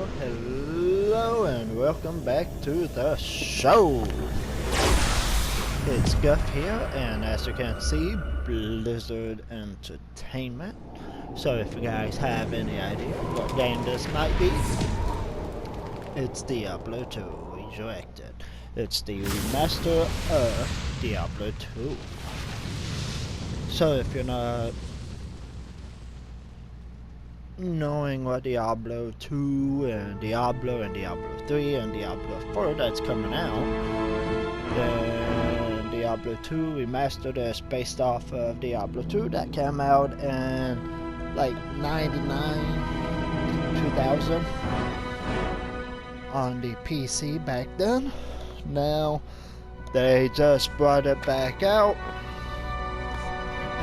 hello, and welcome back to the show. It's Guff here, and as you can see, Blizzard Entertainment. So if you guys have any idea what game this might be, it's Diablo 2 Resurrected. It's the remaster of Diablo 2. So if you're not knowing what Diablo 2 and Diablo 3 and Diablo 4 that's coming out, then Diablo 2 Remastered is based off of Diablo 2 that came out in like 99, 2000 on the PC back then. Now they just brought it back out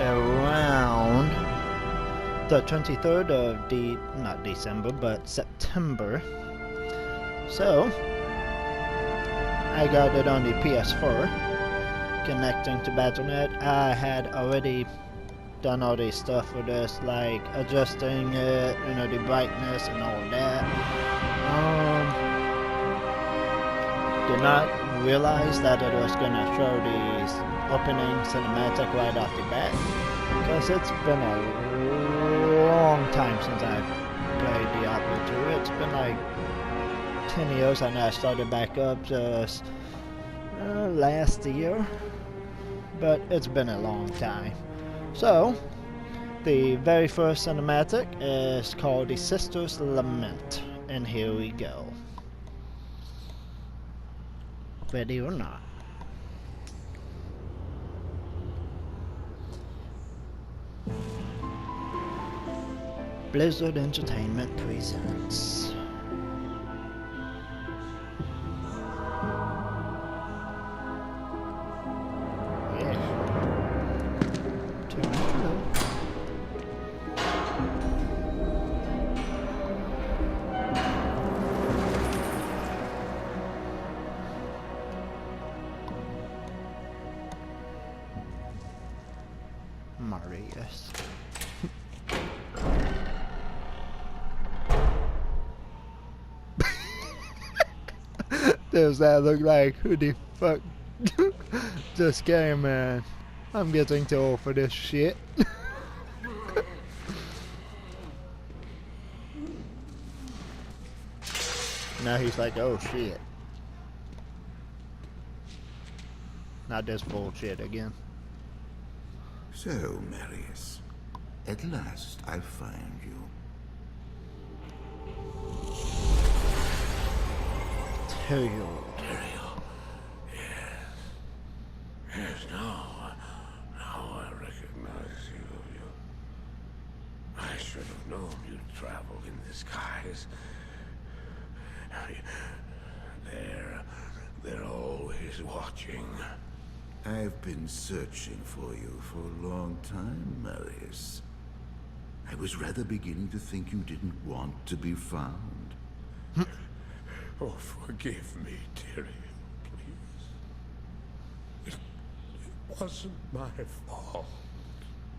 around the 23rd of not December, but September. So I got it on the PS4, connecting to Battle.net. I had already done all the stuff for this, like adjusting it, you know, the brightness and all that. Did not realize that it was gonna show the opening cinematic right off the bat, because it's been a long time since I played Diablo 2. It's been like 10 years, and I started back up just last year, but it's been a long time. So the very first cinematic is called The Sister's Lament, and here we go. Ready or not. Blizzard Entertainment presents. Marius. Does that look like who the fuck just came, man? I'm getting too old for this shit. Now he's like, oh shit. Not this bullshit again. So, Marius, at last I find you. Tyrael. Yes. Yes, now I recognize you. I should have known you'd travel in disguise. They're always watching. I've been searching for you for a long time, Marius. I was rather beginning to think you didn't want to be found. Oh, forgive me, Tyrael, please. It wasn't my fault.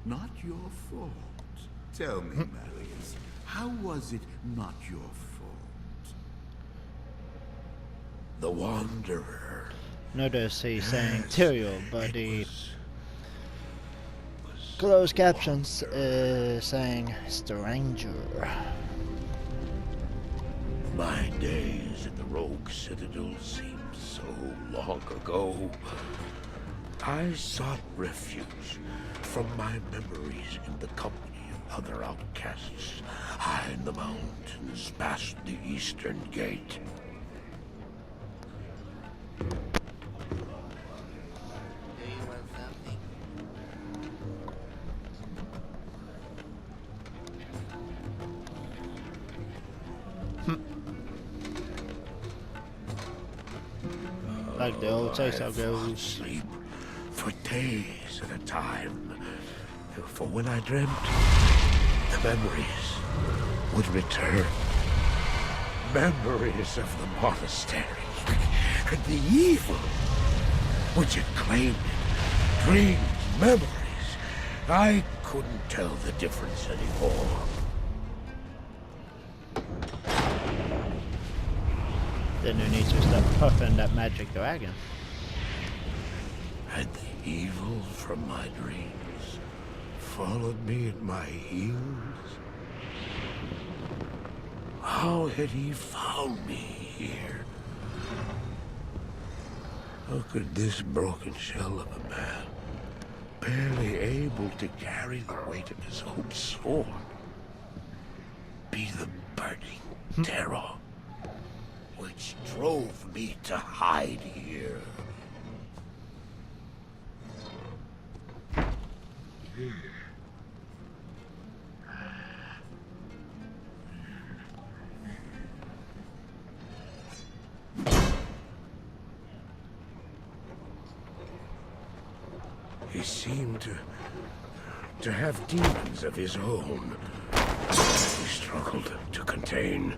Not your fault. Tell me, Marius, how was it not your fault? The Wanderer. Notice he's saying Tyrael, but the closed captions is saying Stranger. My days at the Rogue Citadel seemed so long ago. I sought refuge from my memories in the company of other outcasts, high in the mountains past the Eastern Gate. Like the old say-so goes. Sleep for days at a time. For when I dreamt, the memories would return. Memories of the monastery and the evil which had claimed it. Dreams, memories. I couldn't tell the difference anymore. then you need to start puffing that magic dragon. Had the evil from my dreams followed me at my heels? How had he found me here? How could this broken shell of a man, barely able to carry the weight of his own sword, be the burning terror which drove me to hide here? He seemed to have demons of his own. He struggled to contain.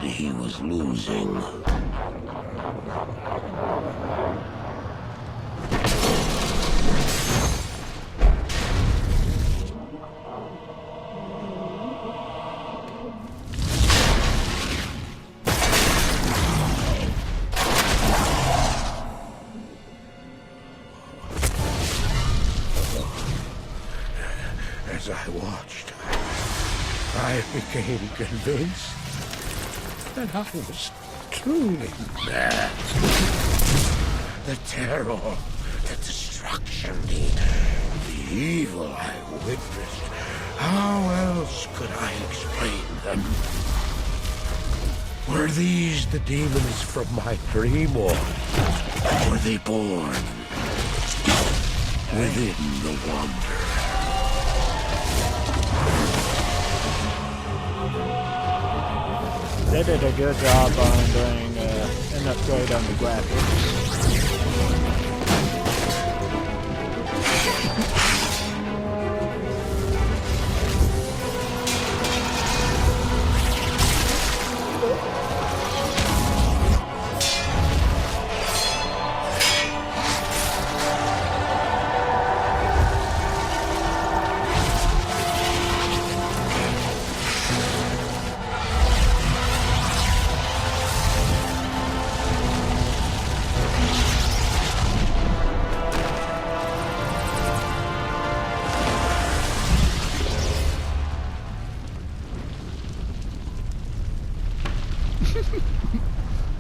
And he was losing. As I watched, I became convinced that I was truly mad. The terror, the destruction, the evil I witnessed. How else could I explain them? Were these the demons from my dream, or were they born within the wonder? They did a good job on doing an upgrade on the graphics.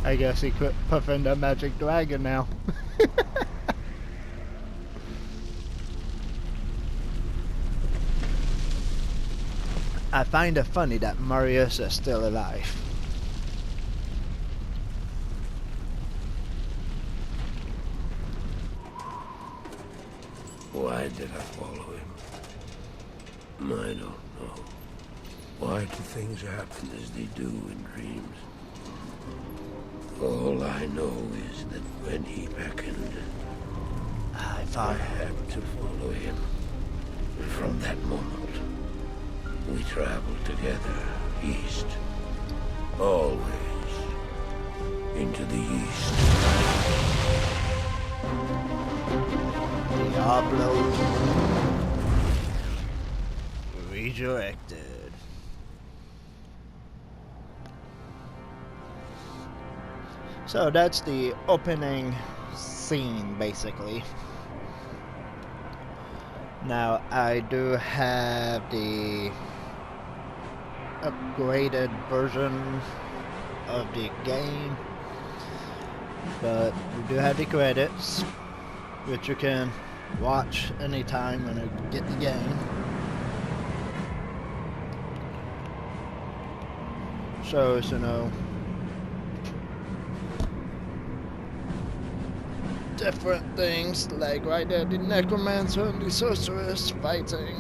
I guess he quit puffing the magic dragon now. I find it funny that Marius is still alive. Why did I follow him? I don't know. Why do things happen as they do in dreams? All I know is that when he beckoned, I had to follow him. From that moment, we traveled together, east. Always into the east. Diablo. Resurrected. So that's the opening scene, basically. Now I do have the upgraded version of the game, but we do have the credits, which you can watch anytime when you get the game. So, you know, different things, like right there, the Necromancer and the Sorceress fighting.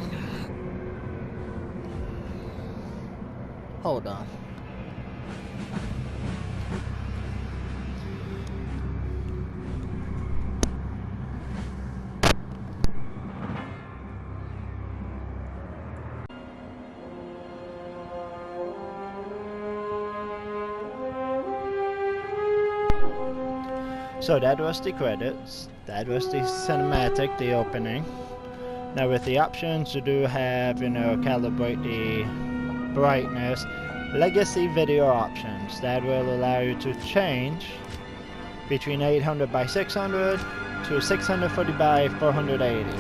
Hold on. So that was the credits, that was the cinematic, the opening. Now with the options, you do have, you know, calibrate the brightness, legacy video options. That will allow you to change between 800 by 600 to 640 by 480.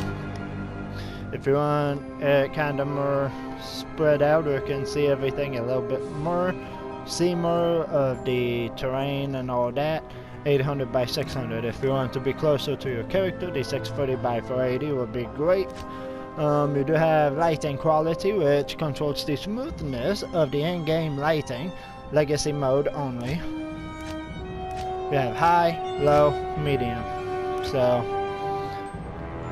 If you want it kind of more spread out, or you can see everything a little bit more, see more of the terrain and all that, 800 by 600. If you want to be closer to your character, the 640 by 480 would be great. You do have lighting quality, which controls the smoothness of the in-game lighting, legacy mode only. We have high, low, medium. So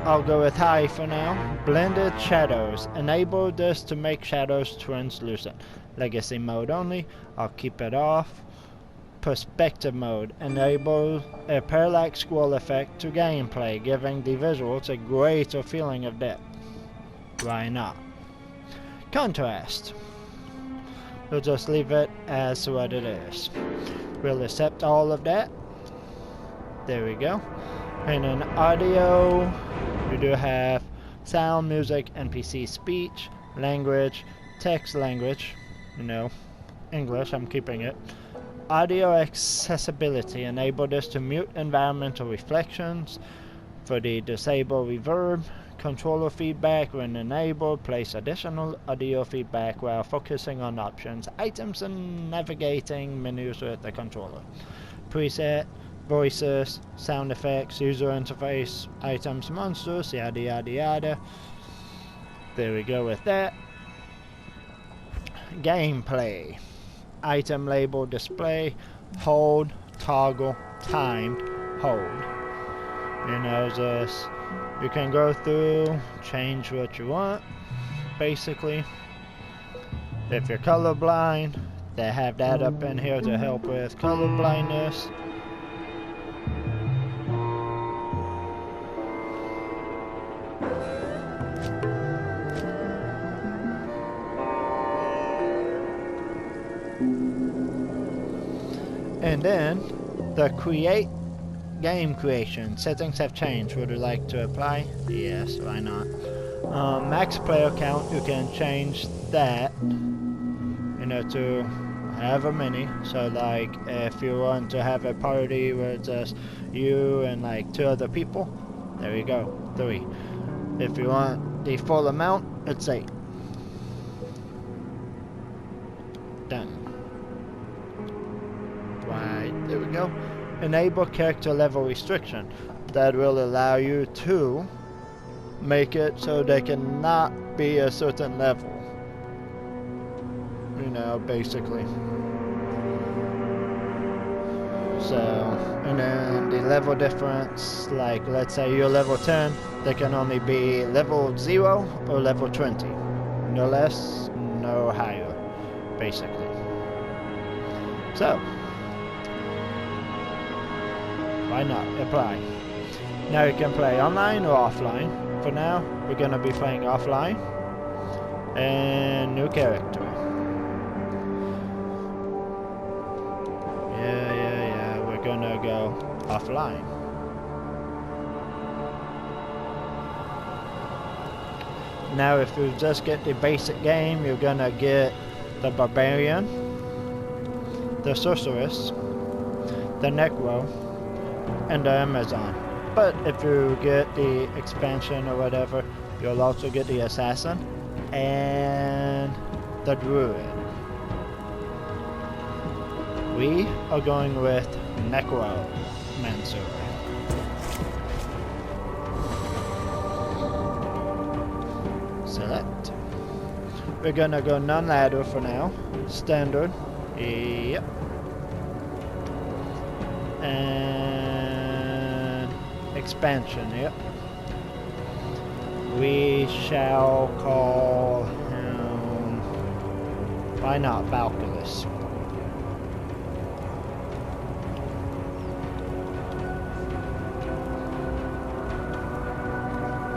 I'll go with high for now. Blended shadows. Enable this to make shadows translucent. Legacy mode only. I'll keep it off. Perspective mode. Enable a parallax scroll effect to gameplay, giving the visuals a greater feeling of depth. Why not? Contrast. We'll just leave it as what it is. We'll accept all of that. There we go. And in audio, we do have sound, music, NPC speech, language, text language, you know, English, I'm keeping it. Audio accessibility, enable this to mute environmental reflections. For the disable reverb, controller feedback when enabled, place additional audio feedback while focusing on options, items, and navigating menus with the controller. Preset, voices, sound effects, user interface, items, monsters, yada yada yada. There we go with that. Gameplay. Item label display, hold, toggle, timed, hold. You know, just you can go through, change what you want, basically. If you're colorblind, they have that up in here to help with color blindness. And then the create game creation settings have changed. Would you like to apply? Yes, why not? Max player count, you can change that, you know, to however many. So like if you want to have a party where it's just you and like 2 other people, there you go, 3. If you want the full amount, it's 8. Done. Right, there we go. Enable character level restriction. That will allow you to make it so they cannot be a certain level. You know, basically. So, and then the level difference, like let's say you're level 10, they can only be level 0 or level 20. No less, no higher, basically. So, why not apply? Now you can play online or offline. For now, we're gonna be playing offline. And new character. Yeah, we're gonna go offline. Now if you just get the basic game, you're gonna get the Barbarian, the Sorceress, the Necro, and the Amazon. But if you get the expansion or whatever, you'll also get the Assassin and the Druid. We are going with Necromancer. Select. We're gonna go non-ladder for now. Standard. Yep. And expansion, yep. We shall call him, why not, Valkylis.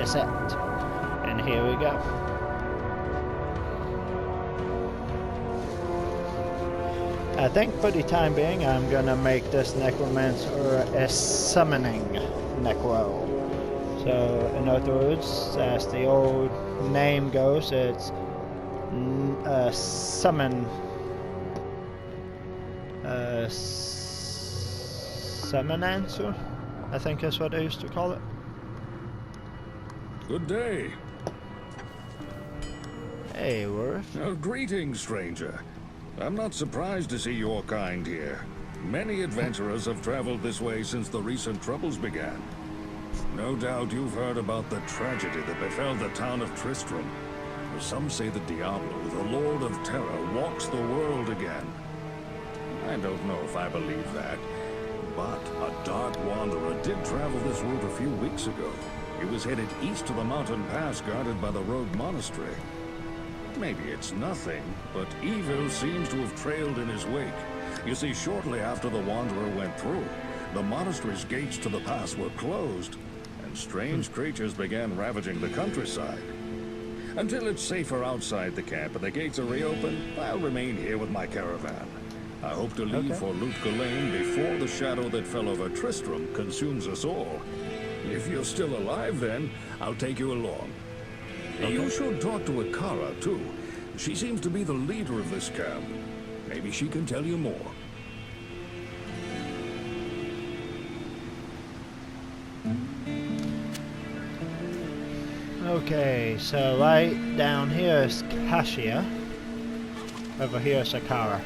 Accept. And here we go. I think for the time being, I'm gonna make this Necromancer a summoning Necro. So, in other words, as the old name goes, it's summon. Summon answer, I think is what I used to call it. Good day. Hey, Worth. Greetings, stranger. I'm not surprised to see your kind here. Many adventurers have traveled this way since the recent troubles began. No doubt you've heard about the tragedy that befell the town of Tristram. Some say that Diablo, the Lord of Terror, walks the world again. I don't know if I believe that, but a dark wanderer did travel this route a few weeks ago. He was headed east to the mountain pass guarded by the rogue monastery. Maybe it's nothing, but evil seems to have trailed in his wake. You see, shortly after the wanderer went through, the monastery's gates to the pass were closed, and strange creatures began ravaging the countryside. Until it's safer outside the camp and the gates are reopened, I'll remain here with my caravan. I hope to leave for Lut Gholein before the shadow that fell over Tristram consumes us all. If you're still alive then, I'll take you along. You should talk to Akara, too. She seems to be the leader of this camp. Maybe she can tell you more. Okay, so right down here is Kashia. Over here is Akara.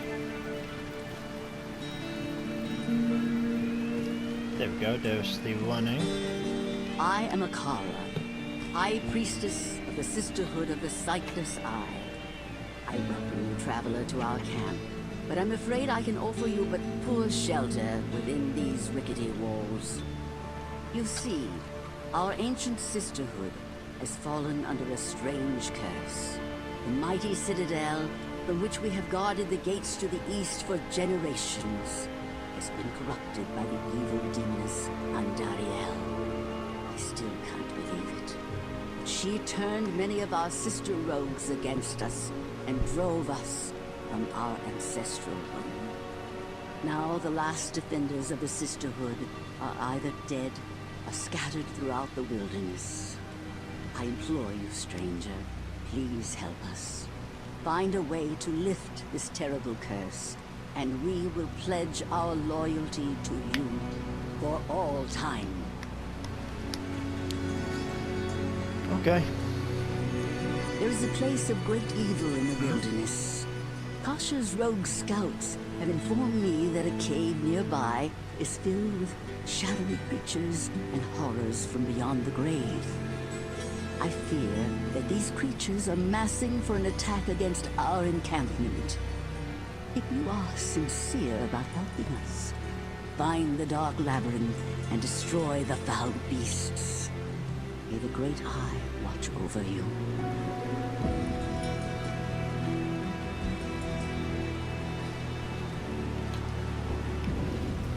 There we go, there's the warning. I am Akara, High Priestess of the Sisterhood of the Sightless Eye. I welcome you, traveler, to our camp, but I'm afraid I can offer you but poor shelter within these rickety walls. You see, our ancient sisterhood has fallen under a strange curse. The mighty citadel, from which we have guarded the gates to the east for generations, has been corrupted by the evil dimness Andariel. I still can't believe it. She turned many of our sister rogues against us and drove us from our ancestral home. Now the last defenders of the sisterhood are either dead or scattered throughout the wilderness. I implore you, stranger, please help us. Find a way to lift this terrible curse, and we will pledge our loyalty to you for all time. Okay. There is a place of great evil in the wilderness. Kasha's rogue scouts have informed me that a cave nearby is filled with shadowy creatures and horrors from beyond the grave. I fear that these creatures are massing for an attack against our encampment. If you are sincere about helping us, find the dark labyrinth and destroy the foul beasts. May the Great Eye watch over you.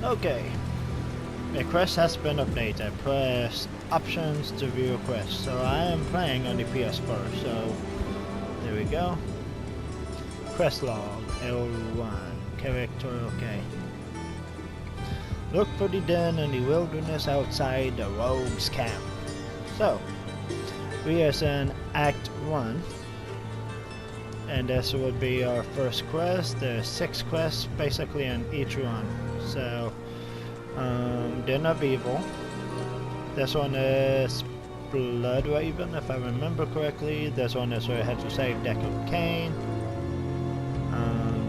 Okay. The quest has been updated. Press options to view a quest. So I am playing on the PS4. So there we go. Quest log L1. Character okay. Look for the den in the wilderness outside the rogues camp. So we are in Act 1. And this would be our first quest. There's 6 quests basically in each one. So Den of Evil. This one is Blood Raven, if I remember correctly. This one is where I had to save Deck of Cain.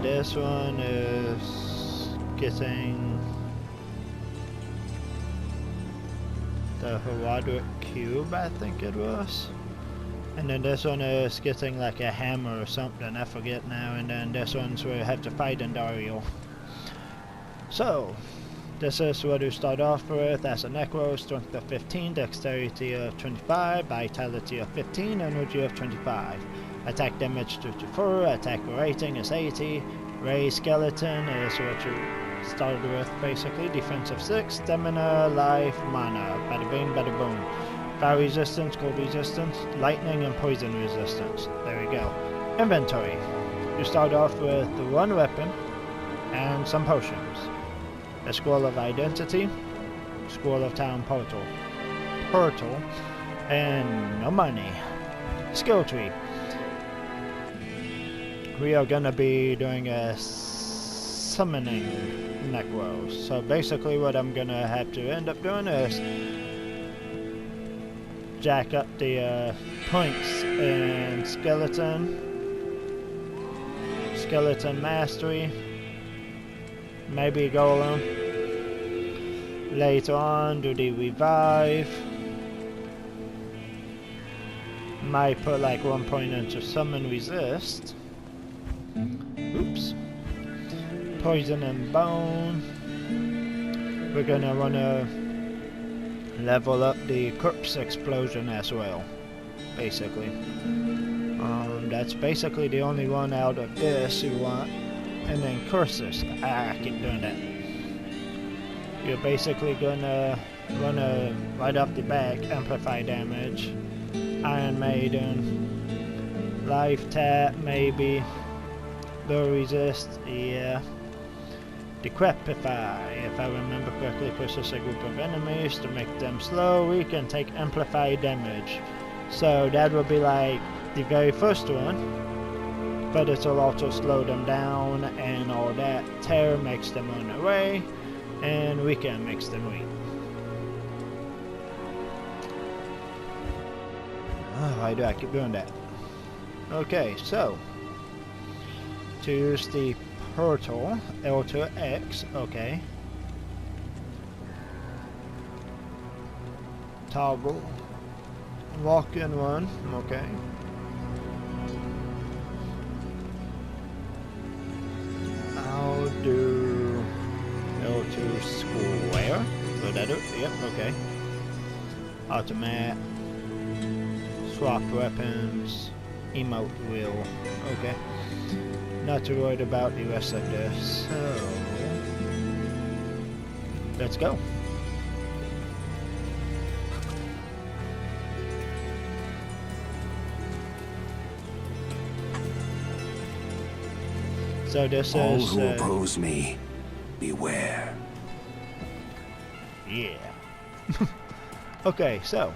This one is getting the Herodic Cube, I think it was. And then this one is getting like a hammer or something, I forget now. And then this one's where I have to fight Andariel. So, this is what you start off with as a necro. Strength of 15, dexterity of 25, vitality of 15, energy of 25. Attack damage 2 attack rating is 80. Ray skeleton is what you started with basically. Defense of 6, stamina, life, mana. Bada bing, bada boom. Fire resistance, cold resistance, lightning and poison resistance. There we go. Inventory. You start off with 1 weapon and some potions. A scroll of identity, scroll of town portal. portal, and no money. Skill tree. We are gonna be doing a summoning necro. So basically what I'm gonna have to end up doing is jack up the points in skeleton mastery, maybe golem. Later on do the revive. Might put like 1 point into summon resist. Oops. Poison and bone. We're gonna wanna level up the corpse explosion as well, basically. That's basically the only one out of this you want. And then curses. I keep doing that. You're basically gonna wanna right off the back amplify damage. Iron Maiden. Life tap maybe. Low resist, yeah. Decrepify, if I remember correctly, pushes a group of enemies to make them slow. We can take amplified damage. So that will be like the very first one, but it will also slow them down and all that. Terror makes them run away, and weaken makes them weak. Oh, why do I keep doing that? Okay, so to use the portal, L to X, okay. Toggle. Walk and run, okay. I'll do L2 square. Will that do? Yep, okay. Automat. Swap weapons. Emote wheel. Okay. Not too worried about the rest of this. So let's go. So this All is who oppose me, beware. Yeah. Okay, so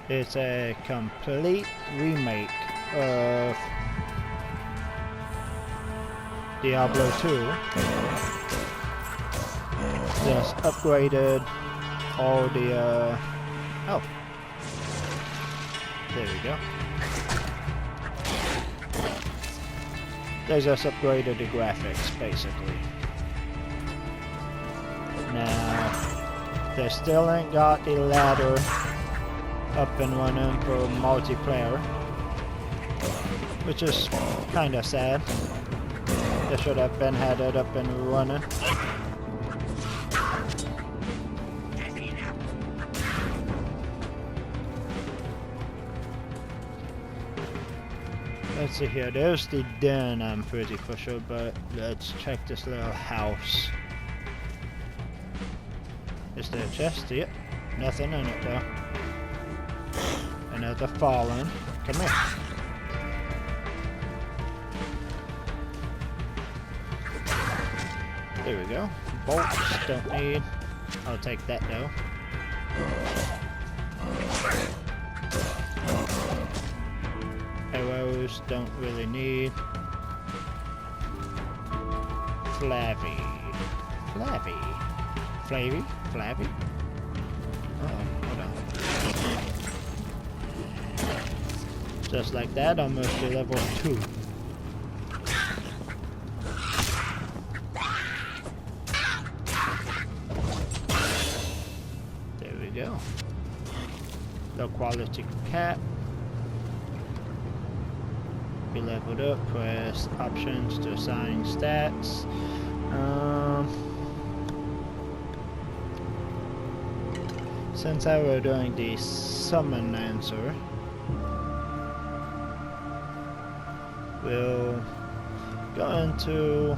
it's a complete remake of Diablo 2. Just upgraded all the oh, there we go. They just upgraded the graphics, basically. Now, they still ain't got the ladder up and running for multiplayer, which is kinda sad. They should have been had it up and running. Let's see here, there's the den, I'm pretty for sure, but let's check this little house. Is there a chest? Yep. Nothing in it though. Another fallen. Come here. There we go. Bolts, don't need. I'll take that though. Arrows, don't really need. Flavy. Uh-oh, hold on. Just like that, almost to level 2. There we go. Low quality cap. Be leveled up, press options to assign stats. Since I were doing the summon answer, we'll go into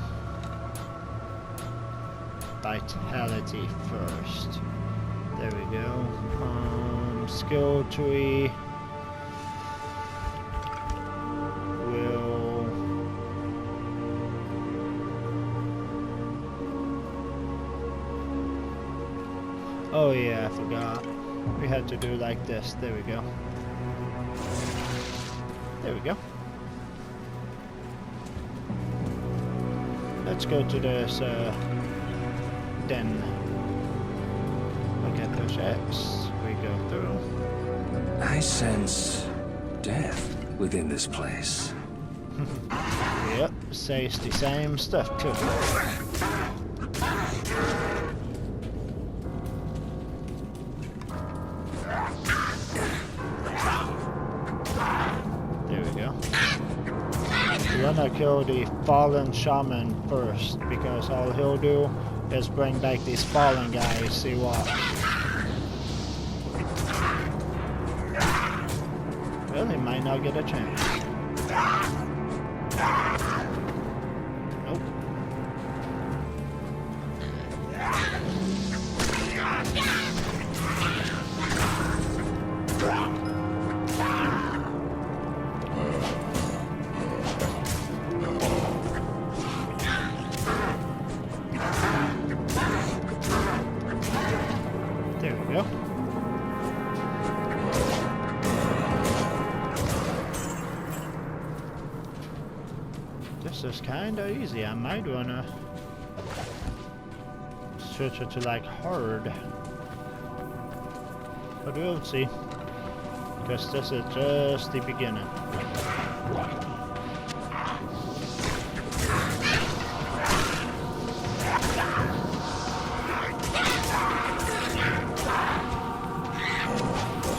vitality first. There we go. Skill tree. Oh yeah, I forgot. We had to do like this. There we go. There we go. Let's go to this den. Look at those shacks. We go through. I sense death within this place. Yep, says the same stuff too. There we go. We're gonna kill the fallen shaman first, because all he'll do is bring back these fallen guys. See what? Well, he might not get a chance. Nope. There we go. This is kinda easy. I might wanna switch it to like hard. But we'll see. Because this is just the beginning.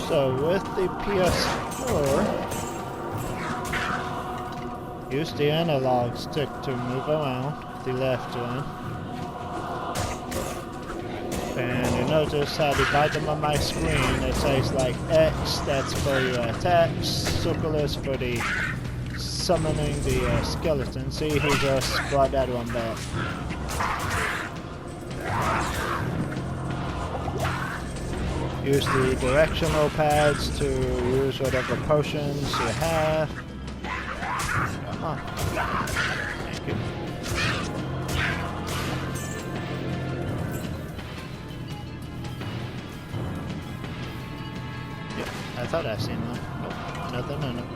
So with the PS4, use the analog stick to move around, the left one. And you notice how the bottom of my screen, it says like X, that's for your attacks, circle is for the summoning the skeleton. See, he just brought that one back. Use the directional pads to use whatever potions you have. Come on. Thank you. Yep, I thought I seen one. Nope, nothing in it.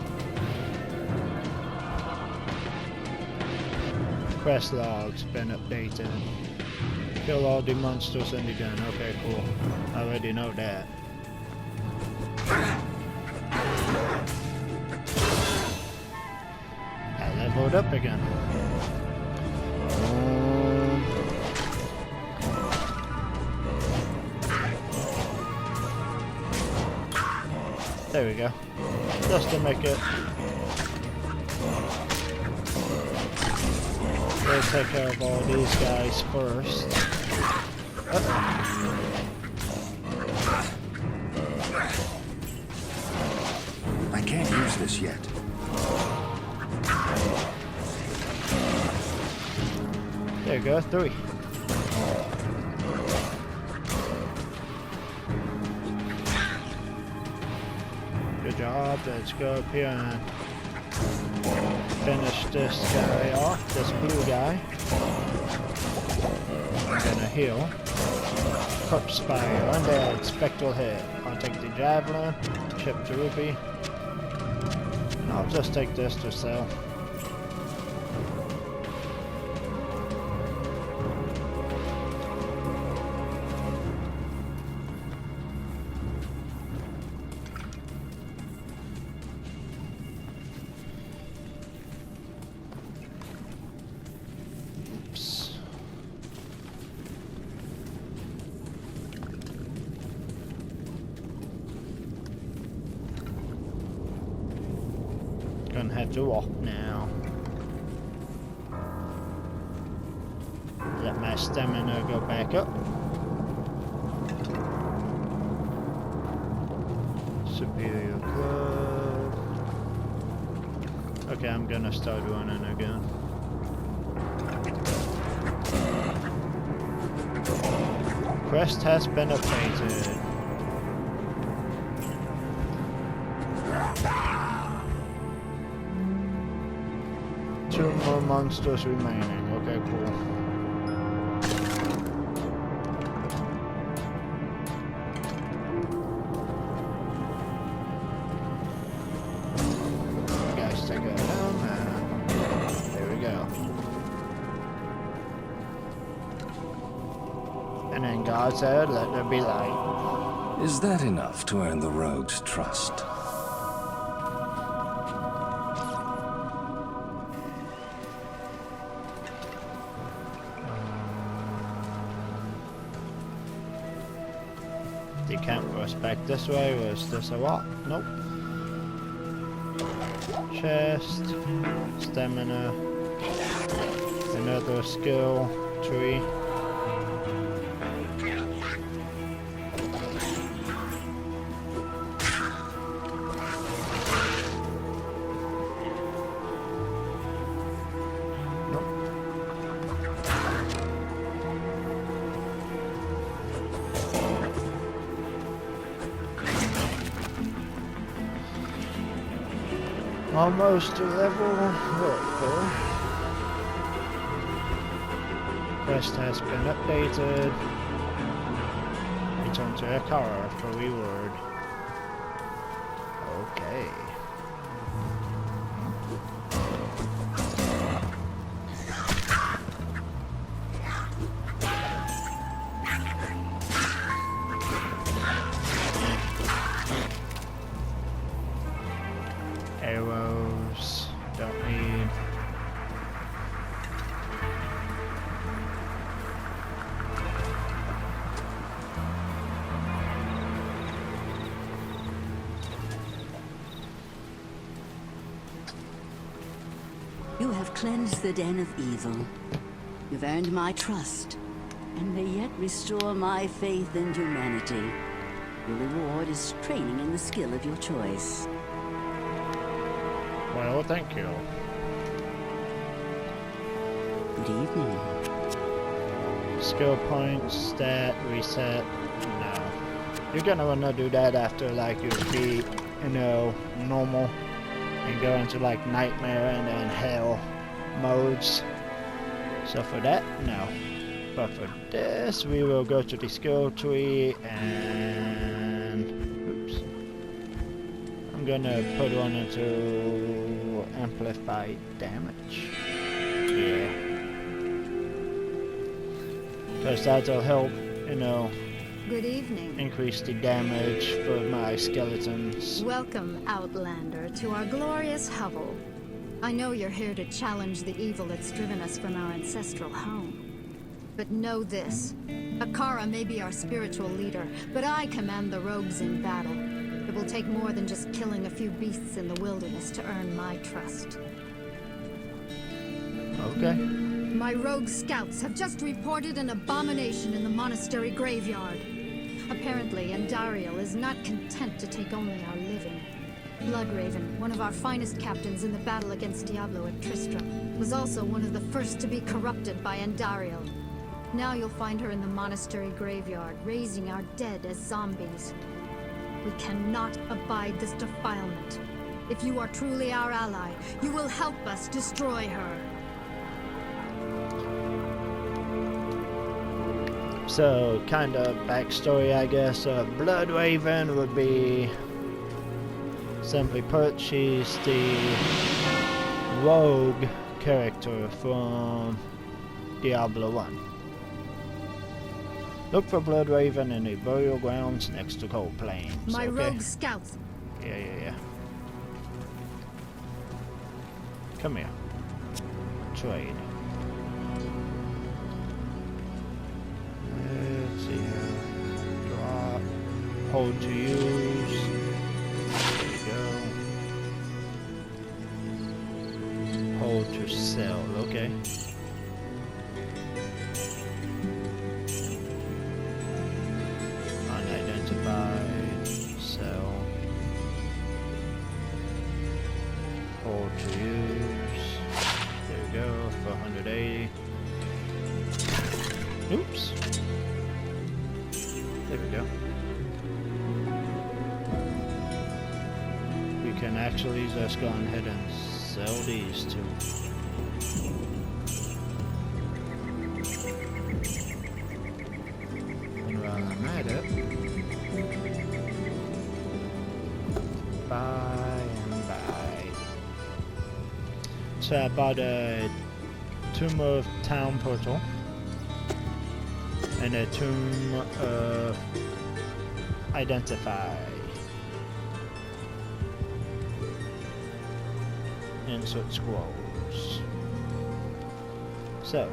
Quest logs been updated. Kill all the monsters in the gun. Okay, cool. I already know that. I leveled up again. There we go. Just to make it. We'll take care of all these guys first. I can't use this yet. There you go, 3. Good job. Let's go up here and finish this guy off, this blue guy. I'm gonna heal. Corpse fire, undead, spectral head. I'll take the javelin, chip the ruby, and I'll just take this to sell. Gonna have to walk now. Let my stamina go back up. Superior club. Okay, I'm gonna start running again. Quest has been updated. Two more monsters remaining. Okay, cool. I said, let there be light. Is that enough to earn the rogue's trust? They can't go back this way. Was this a what? Nope. Chest, stamina, another skill tree. Almost to level 4. Quest has been updated. Return to Akara for reward. Okay. Arrows, don't need. You have cleansed the den of evil. You've earned my trust, and may yet restore my faith in humanity. Your reward is training in the skill of your choice. Well, thank you. Good evening. Skill points, stat, reset. No. You're gonna wanna do that after like you beat, you know, normal and go into like nightmare and then hell modes. So for that, no. But for this, we will go to the skill tree and oops. I'm gonna put one into amplified damage. Yeah. Because that'll help, you know, Good evening. increase the damage for my skeletons. Welcome, Outlander, to our glorious hovel. I know you're here to challenge the evil that's driven us from our ancestral home. But know this. Akara may be our spiritual leader, but I command the rogues in battle. It will take more than just killing a few beasts in the wilderness to earn my trust. Okay. My rogue scouts have just reported an abomination in the monastery graveyard. Apparently, Andariel is not content to take only our living. Bloodraven, one of our finest captains in the battle against Diablo at Tristram, was also one of the first to be corrupted by Andariel. Now you'll find her in the monastery graveyard, raising our dead as zombies. We cannot abide this defilement. If you are truly our ally, you will help us destroy her. So, kind of backstory, I guess. Bloodraven would be, simply put, she's the rogue character from Diablo 1. Look for Bloodraven in the burial grounds next to Cold Plains. My okay? rogue scouts. Yeah. Come here. Trade. Let's see here. Drop. Hold to use. There you go. Hold to sell. Okay. Unidentified. Sell. Hold to use. There we go. For 180. Oops. There we go. We can actually just go ahead and sell these two. And while I'm at it, buy and buy. So I bought a Tomb of Town portal. And And a Tomb of Identify. Insert scrolls. So.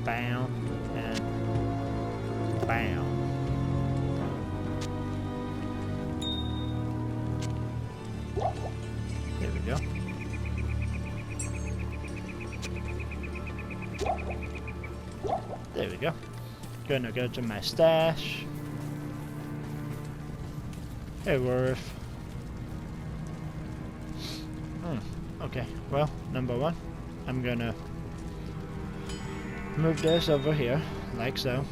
Bam and bam. There we go. There we go. Gonna go to my stash. Hey, Worth. Okay, well, number one, I'm gonna move this over here, like so.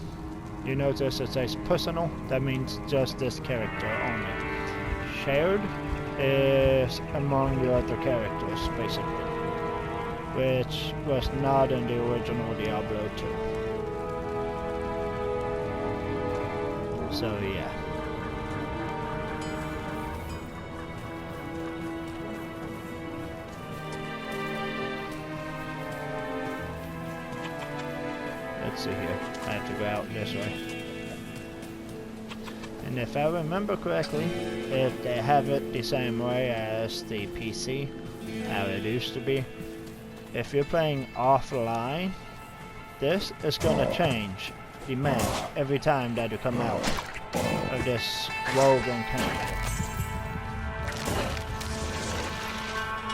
You notice it says personal, that means just this character only. Shared is among the other characters, basically. Which was not in the original Diablo 2. So yeah. Let's see here. I have to go out this way. And if I remember correctly, if they have it the same way as the PC, how it used to be, if you're playing offline, this is gonna change the map every time that you come out of this woven camp.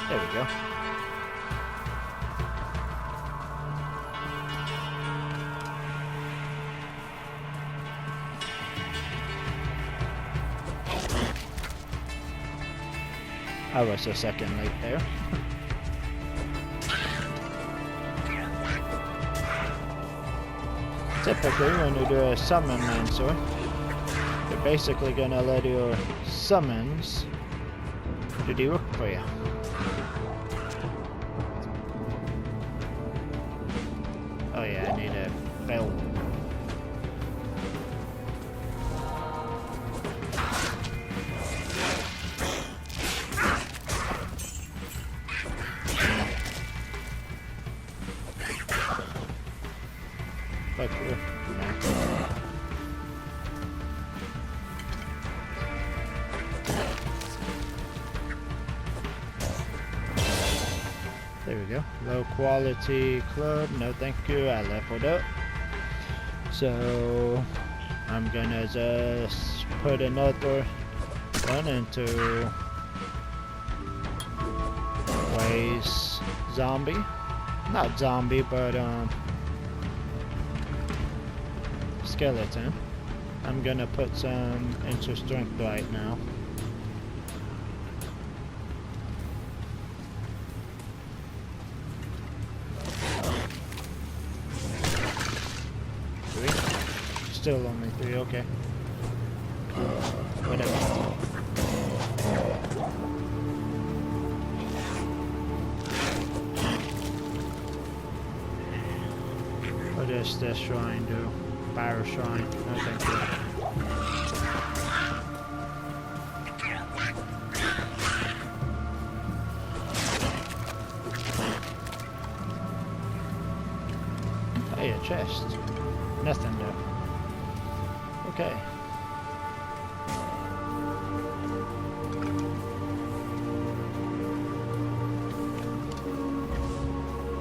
There we go. I was a second late there. Typically, when you do a Necromancer, you're basically gonna let your summons do the work for you. Oh yeah, I need a belt. There we go. Low quality club. No thank you. I leveled up. So I'm gonna just put another one into Waze zombie. Not zombie, but skeleton. I'm gonna put some into strength right now. Still only 3, okay. Whatever. What does this shrine do? Fire shrine. No thank you. Hey, a chest. Nothing though. Okay.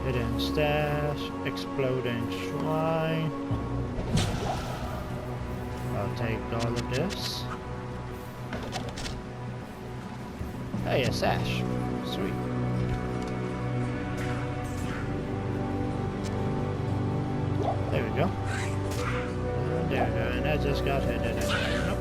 Hidden stash, exploding shrine. I'll take all of this. Hey, a sash. Sweet. There we go. There we go, and I just got hit in there. Nope.